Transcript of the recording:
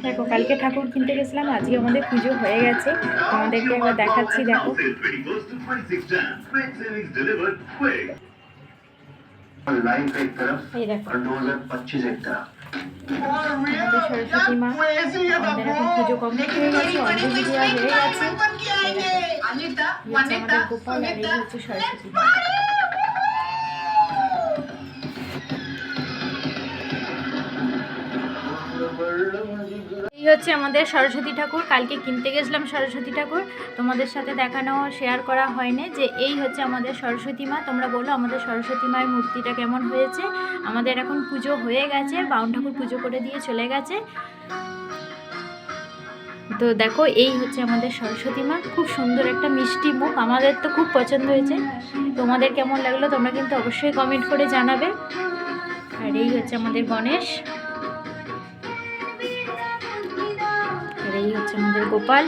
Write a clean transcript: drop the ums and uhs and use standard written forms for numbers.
দেখো কালকে ঠাকুর কিনতে গেছিলাম, আজকে আমাদের পুজো হয়ে গেছে, তোমাদেরকে একবার দেখাচ্ছি। দেখো এই দেখো আমাদের সরস্বতী মা, আমাদের এখন পুজো কমপ্লিট হয়ে গেছে, অঞ্জলি দেওয়া হয়ে গেছে। আমাদের গোপাল আর এই হচ্ছে সরস্বতী মা। এই হচ্ছে আমাদের সরস্বতী ঠাকুর। কালকে কিনতে গেছিলাম সরস্বতী ঠাকুর, তোমাদের সাথে দেখানো শেয়ার করা হয়নি যে এই হচ্ছে আমাদের সরস্বতী মা। তোমরা বলো আমাদের সরস্বতী মায়ের মূর্তিটা কেমন হয়েছে। আমাদের এখন পুজো হয়ে গেছে, বাউন ঠাকুর পুজো করে দিয়ে চলে গেছে। তো দেখো এই হচ্ছে আমাদের সরস্বতী মা, খুব সুন্দর একটা মিষ্টি মুখ, আমাদের তো খুব পছন্দ হয়েছে। তোমাদের কেমন লাগলো তোমরা কিন্তু অবশ্যই কমেন্ট করে জানাবে। আর এই হচ্ছে আমাদের গণেশ, আর এই হচ্ছে আমাদের গোপাল।